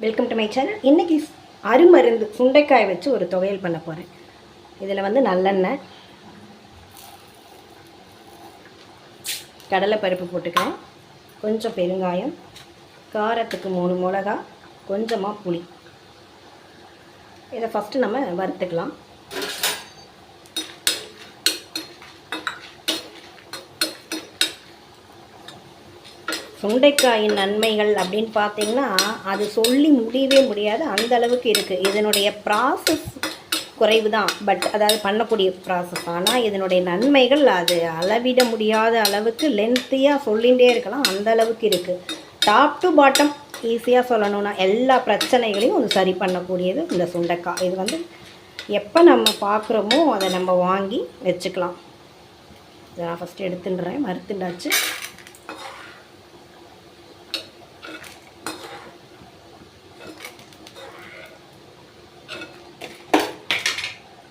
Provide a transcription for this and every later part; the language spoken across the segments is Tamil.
Welcome to my channel. இன்றைக்கி அருமருந்து சுண்டைக்காய் வச்சு ஒரு துவையல் பண்ண போகிறேன். இதில் வந்து நல்லெண்ணெய், கடலைப்பருப்பு போட்டுக்கிறேன், கொஞ்சம் பெருங்காயம், காரத்துக்கு 3 மிளகா, கொஞ்சமாக புளி. இதை ஃபஸ்ட்டு நம்ம வறுத்துக்கலாம். சுண்டைக்காயின் நன்மைகள் அப்படின்னு பார்த்தீங்கன்னா அது சொல்லி முடியவே முடியாது, அந்த அளவுக்கு இருக்குது. இதனுடைய ப்ராசஸ் குறைவு தான், பட் அதாவது பண்ணக்கூடிய ப்ராசஸ். ஆனால் இதனுடைய நன்மைகள் அது அளவிட முடியாத அளவுக்கு லென்த்தியாக சொல்லிகிட்டே இருக்கலாம், அந்த அளவுக்கு இருக்குது. டாப் டு பாட்டம் ஈஸியாக சொல்லணுன்னா எல்லா பிரச்சனைகளையும் அது சரி பண்ணக்கூடியது இந்த சுண்டைக்காய். இது வந்து எப்போ நம்ம பார்க்குறோமோ அதை நம்ம வாங்கி வச்சுக்கலாம். இதை நான் ஃபஸ்ட்டு எடுத்துடுறேன். மறுத்துண்டாச்சு.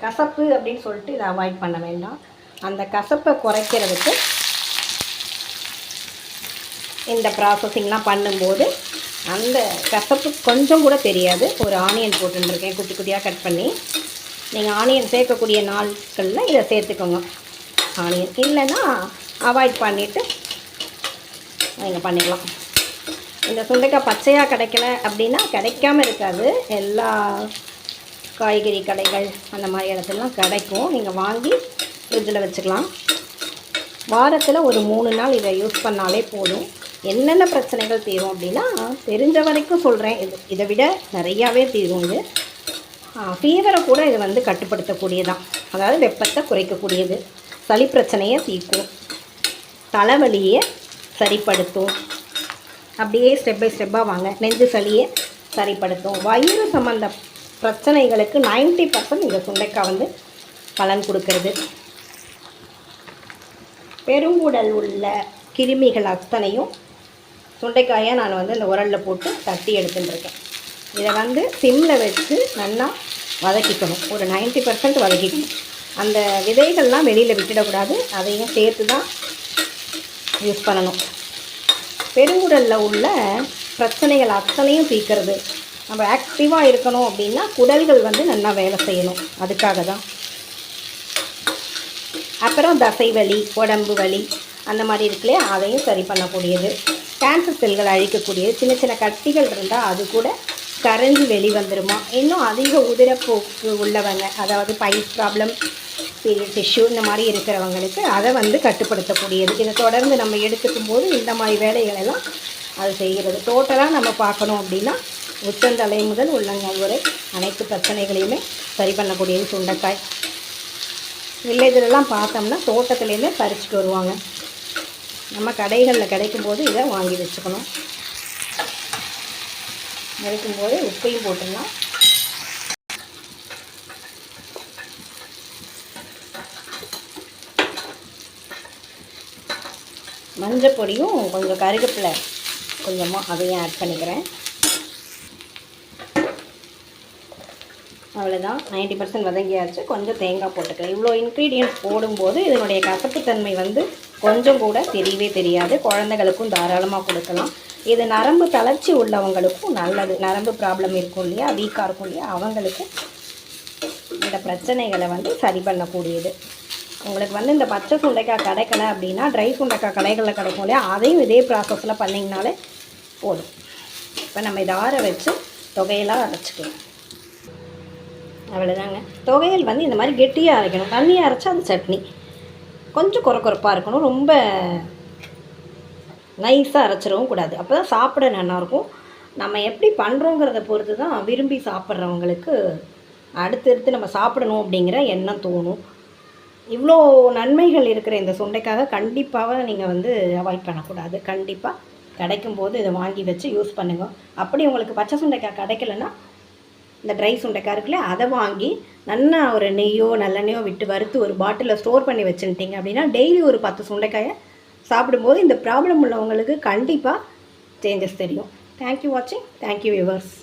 கசப்பு அப்படின்னு சொல்லிட்டு இதை அவாய்ட் பண்ண வேண்டாம். அந்த கசப்பை குறைக்கிறதுக்கு இந்த ப்ராசஸிங்லாம் பண்ணும்போது அந்த கசப்பு கொஞ்சம் கூட தெரியாது. ஒரு ஆனியன் போட்டுருக்கேன் குட்டி குட்டியாக கட் பண்ணி. நீங்கள் ஆனியன் சேர்க்கக்கூடிய நாட்களில் இதை சேர்த்துக்கோங்க. ஆனியன் இல்லைன்னா அவாய்ட் பண்ணிவிட்டு நீங்கள் பண்ணிக்கலாம். இந்த சுண்டைக்காய் பச்சையாக கிடைக்கல அப்படின்னா கிடைக்காமல் இருக்காது. எல்லா காய்கறி கடைகள் அந்த மாதிரி இடத்துலலாம் கிடைக்கும். நீங்கள் வாங்கி ஃப்ரிட்ஜில் வச்சுக்கலாம். வாரத்தில் ஒரு 3 நாள் இதை யூஸ் பண்ணாலே போதும். என்னென்ன பிரச்சனைகள் தீரும் அப்படின்னா தெரிஞ்ச வரைக்கும் சொல்கிறேன், இதை விட நிறையாவே தீரும். இது ஃபீவரை கூட இது வந்து கட்டுப்படுத்தக்கூடியதான். அதாவது வெப்பத்தை குறைக்கக்கூடியது, சளி பிரச்சனையை தீர்க்கும், தலைவலியை சரிப்படுத்தும். அப்படியே ஸ்டெப் பை ஸ்டெப்பாக வாங்க. நெஞ்சு சளியை சரிப்படுத்தும். வயிறு சம்மந்த பிரச்சனைகளுக்கு 90% இந்த சுண்டைக்காய் வந்து பலன் கொடுக்கறது. பெருங்குடல் உள்ள கிருமிகள் அத்தனையும் சுண்டைக்காயை நான் வந்து இந்த உரலில் போட்டு தட்டி எடுத்துட்டுருக்கேன். இதை வந்து சிம்மில் வச்சு நல்லா வதக்கிக்கணும். ஒரு 90% வதக்கிக்கணும். அந்த விதைகள்லாம் வெளியில் விட்டுடக்கூடாது, அதையும் சேர்த்து தான் யூஸ் பண்ணணும். பெருங்குடலில் உள்ள பிரச்சனைகள் அத்தனையும் தீர்க்கிறது. நம்ம ஆக்டிவாக இருக்கணும் அப்படின்னா குடல்கள் வந்து நல்லா வேலை செய்யணும், அதுக்காக தான். அப்புறம் தசை வலி, உடம்பு வலி அந்த மாதிரி இருக்குல்லையே, அதையும் சரி பண்ணக்கூடியது. கேன்சர் செல்கள் அழிக்கக்கூடியது. சின்ன சின்ன கட்டிகள் இருந்தால் அது கூட கரைஞ்சி வெளிவந்துருமா. இன்னும் அதிக உதிரப்போக்கு உள்ளவங்க, அதாவது பைல்ஸ் ப்ராப்ளம், பீரியட் இஷ்யூ இந்த மாதிரி இருக்கிறவங்களுக்கு அதை வந்து கட்டுப்படுத்தக்கூடியது. இதை தொடர்ந்து நம்ம எடுத்துக்கும் போது இந்த மாதிரி வேலைகளெல்லாம் அது செய்கிறது. டோட்டலாக நம்ம பார்க்கணும் அப்படின்னா உச்சந்தலை முதல் உள்ளங்கால் வரை அனைத்து பிரச்சனைகளையுமே சரி பண்ணக்கூடியது சுண்டைக்காய். வில்லேஜிலலாம் பார்த்தோம்னா தோட்டத்துலேருந்தே பறிச்சுட்டு வருவாங்க. நம்ம கடைகளில் கிடைக்கும்போது இதை வாங்கி வச்சுக்கணும். கிடைக்கும்போது உப்பையும் போட்டுடலாம். மஞ்சள் பொடியும் கொஞ்சம் கருவேப்பிலை கொஞ்சமாக அதையும் ஆட் பண்ணிக்கிறேன். அவ்வளோதான். 90% வதங்கியாச்சு. கொஞ்சம் தேங்காய் போட்டுக்கிறேன். இவ்வளோ இன்க்ரீடியன்ட்ஸ் போடும்போது இதனுடைய கசப்புத்தன்மை வந்து கொஞ்சம் கூட தெரியவே தெரியாது. குழந்தைகளுக்கும் தாராளமாக கொடுக்கலாம். இது நரம்பு தளர்ச்சி உள்ளவங்களுக்கும் நல்லது. நரம்பு ப்ராப்ளம் இருக்கும் இல்லையா, வீக்காக இருக்கும் இல்லையா, அவங்களுக்கு இந்த பிரச்சனைகளை வந்து சரி பண்ணக்கூடியது. உங்களுக்கு வந்து இந்த பச்சை சுண்டைக்காய் கிடைக்கல அப்படின்னா ட்ரை சுண்டைக்காய் கடைகளில் கிடைக்கும் இல்லையா, அதையும் இதே ப்ராசஸில் பண்ணிங்கனாலே போதும். இப்போ நம்ம இதை ஆற வச்சு தொகையெல்லாம் அரைச்சிக்கலாம். அவ்வளோதாங்க. தொகையல் வந்து இந்த மாதிரி கெட்டியாக அரைக்கணும். தண்ணியாக அரைச்சா அது சட்னி. கொஞ்சம் கொரப்பாக இருக்கணும், ரொம்ப நைஸாக அரைச்சிடவும் கூடாது. அப்போ தான் சாப்பிட நல்லாயிருக்கும். நம்ம எப்படி பண்ணுறோங்கிறத பொறுத்து தான் விரும்பி சாப்பிட்றவங்களுக்கு அடுத்தடுத்து நம்ம சாப்பிடணும் அப்படிங்கிற எண்ணம் தோணும். இவ்வளோ நன்மைகள் இருக்கிற இந்த சுண்டைக்காக கண்டிப்பாக நீங்கள் வந்து அவாய்ட் பண்ணக்கூடாது. கண்டிப்பாக கிடைக்கும்போது இதை வாங்கி வச்சு யூஸ் பண்ணுங்கள். அப்படி உங்களுக்கு பச்சை சுண்டைக்காய் கிடைக்கலன்னா இந்த ட்ரை சுண்டைக்காய் இருக்குல்ல, அதை வாங்கி நல்லா ஒரு நெய்யோ நல்லெண்ணெயோ விட்டு வறுத்து ஒரு பாட்டிலில் ஸ்டோர் பண்ணி வச்சுட்டிங்க அப்படின்னா டெய்லி ஒரு 10 சுண்டைக்காயை சாப்பிடும்போது இந்த ப்ராப்ளம் உள்ளவங்களுக்கு கண்டிப்பாக சேஞ்சஸ் தெரியும். தேங்க்யூ வாட்சிங். Thank you viewers.